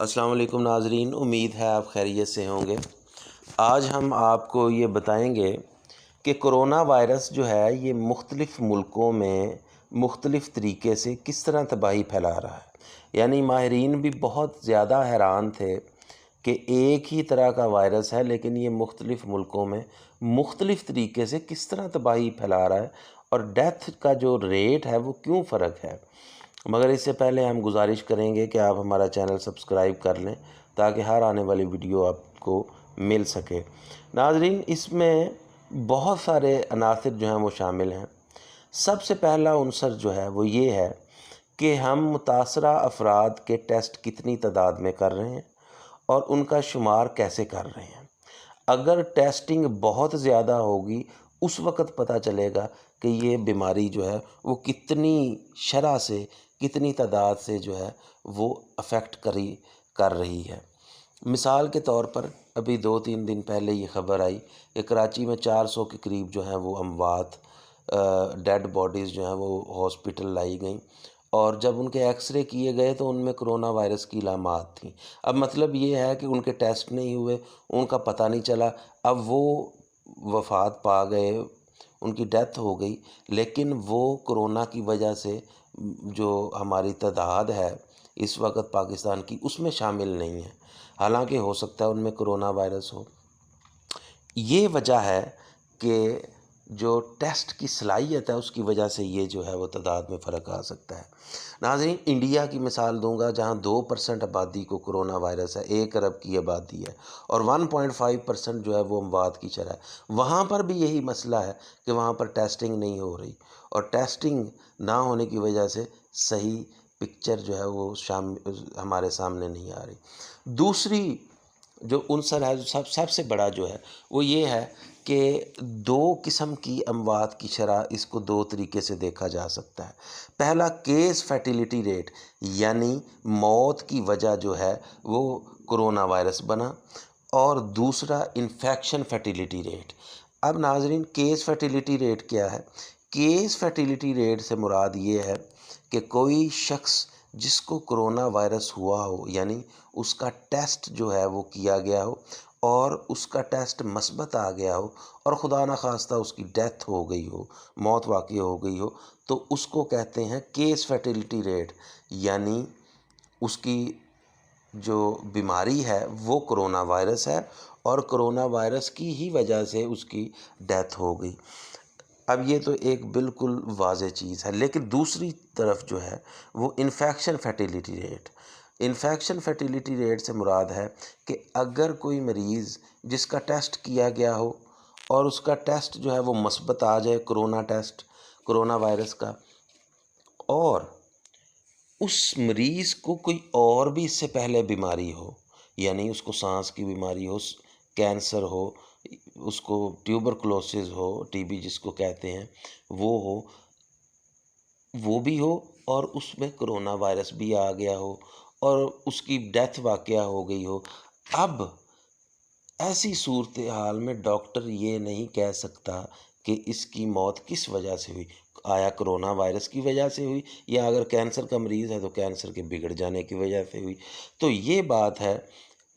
अस्सलाम वालेकुम नाज़रीन, उम्मीद है आप खैरियत से होंगे। आज हम आपको ये बताएंगे कि कोरोना वायरस जो है ये मुख्तलिफ़ मुल्कों में मुख्तलिफ़ तरीके से किस तरह तबाही फैला रहा है। यानी माहिरीन भी बहुत ज़्यादा हैरान थे कि एक ही तरह का वायरस है लेकिन ये मुख्तलिफ़ मुल्कों में मुख्तलिफ़ तरीके से किस तरह तबाही फैला रहा है और डेथ का जो रेट है वो क्यों फ़र्क है। मगर इससे पहले हम गुजारिश करेंगे कि आप हमारा चैनल सब्सक्राइब कर लें ताकि हर आने वाली वीडियो आपको मिल सके। नाज़रीन, इसमें बहुत सारे अनासिर जो हैं वो शामिल हैं। सबसे पहला अंसर जो है वो ये है कि हम मुतासरा अफराद के टेस्ट कितनी तादाद में कर रहे हैं और उनका शुमार कैसे कर रहे हैं। अगर टेस्टिंग बहुत ज़्यादा होगी उस वक़्त पता चलेगा कि ये बीमारी जो है वो कितनी शरह से, कितनी तादाद से जो है वो अफेक्ट कर रही है। मिसाल के तौर पर अभी 2-3 दिन पहले ये ख़बर आई कि कराची में 400 के करीब जो हैं वो अमवात डेड बॉडीज़ जो हैं वो हॉस्पिटल लाई गई और जब उनके एक्सरे किए गए तो उनमें कोरोना वायरस की इलामात थी। अब मतलब ये है कि उनके टेस्ट नहीं हुए, उनका पता नहीं चला, अब वो वफ़ात पा गए, उनकी डेथ हो गई, लेकिन वो कोरोना की वजह से जो हमारी तादाद है इस वक्त पाकिस्तान की उसमें शामिल नहीं है। हालांकि हो सकता है उनमें कोरोना वायरस हो। ये वजह है कि जो टेस्ट की सलाहियत है उसकी वजह से ये जो है वो तादाद में फ़र्क आ सकता है। नाज़रीन, इंडिया की मिसाल दूंगा जहां 2% आबादी को कोरोना वायरस है, 1 अरब की आबादी है और 1.5% जो है वो अमवात की शरह है। वहाँ पर भी यही मसला है कि वहाँ पर टेस्टिंग नहीं हो रही और टेस्टिंग ना होने की वजह से सही पिक्चर जो है वो हमारे सामने नहीं आ रही। दूसरी जो अंसर है, जो सबसे बड़ा जो है वो ये है कि 2 किस्म की अमवात की शरह, इसको 2 तरीके से देखा जा सकता है। पहला केस फर्टिलिटी रेट, यानी मौत की वजह जो है वो कोरोना वायरस बना, और दूसरा इन्फेक्शन फर्टिलिटी रेट। अब नाजरीन, केस फर्टिलिटी रेट क्या है? केस फर्टिलिटी रेट से मुराद ये है कि कोई शख्स जिसको कोरोना वायरस हुआ हो, यानी उसका टेस्ट जो है वो किया गया हो और उसका टेस्ट मस्बत आ गया हो और खुदा न खास्ता उसकी डेथ हो गई हो, मौत वाक़ई हो गई हो, तो उसको कहते हैं केस फर्टिलिटी रेट, यानी उसकी जो बीमारी है वो कोरोना वायरस है और कोरोना वायरस की ही वजह से उसकी डेथ हो गई। अब ये तो एक बिल्कुल वाज़ेह चीज़ है, लेकिन दूसरी तरफ जो है वो infection fertility rate. Infection fertility rate से मुराद है कि अगर कोई मरीज़ जिसका टेस्ट किया गया हो और उसका टेस्ट जो है वो मस्बत आ जाए, कोरोना टेस्ट, कोरोना वायरस का, और उस मरीज़ को कोई और भी इससे पहले बीमारी हो, यानी उसको सांस की बीमारी हो, कैंसर हो, उसको ट्यूबरकुलोसिस हो, टीबी जिसको कहते हैं वो हो, वो भी हो और उसमें कोरोना वायरस भी आ गया हो और उसकी डेथ वाक़या हो गई हो। अब ऐसी सूरत हाल में डॉक्टर ये नहीं कह सकता कि इसकी मौत किस वजह से हुई, आया कोरोना वायरस की वजह से हुई या अगर कैंसर का मरीज़ है तो कैंसर के बिगड़ जाने की वजह से हुई। तो ये बात है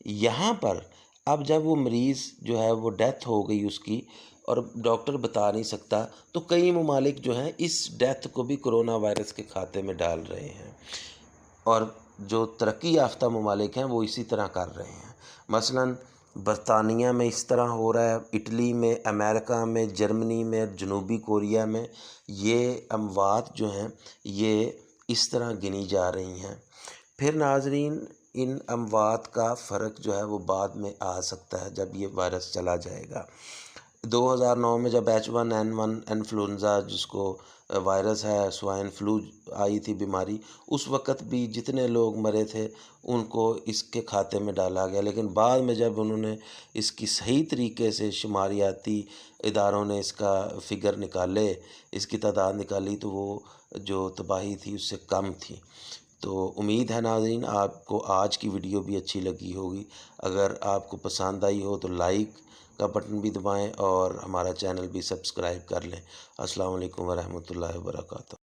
यहाँ पर। अब जब वो मरीज़ जो है वो डेथ हो गई उसकी और डॉक्टर बता नहीं सकता, तो कई ममालिक जो हैं इस डेथ को भी कोरोना वायरस के खाते में डाल रहे हैं और जो तरक्की याफ्ता ममालिक हैं वो इसी तरह कर रहे हैं। मसलन बरतानिया में इस तरह हो रहा है, इटली में, अमेरिका में, जर्मनी में, जनूबी कोरिया में ये अमवात जो हैं ये इस तरह गिनी जा रही हैं। फिर नाजरीन, इन अमवात का फ़र्क जो है वो बाद में आ सकता है जब ये वायरस चला जाएगा। 2009 में जब H1N1 इन्फ्लुएंज़ा जिसको वायरस है, स्वाइन फ्लू आई थी बीमारी, उस वक़्त भी जितने लोग मरे थे उनको इसके खाते में डाला गया, लेकिन बाद में जब उन्होंने इसकी सही तरीके से शुमारियाती इदारों ने इसका फ़िगर निकाले, इसकी तादाद निकाली, तो वो जो तबाही थी उससे कम थी। तो उम्मीद है नाज़रीन आपको आज की वीडियो भी अच्छी लगी होगी। अगर आपको पसंद आई हो तो लाइक का बटन भी दबाएं और हमारा चैनल भी सब्सक्राइब कर लें। अस्सलाम वालेकुम व रहमतुल्लाहि व बरकातहू।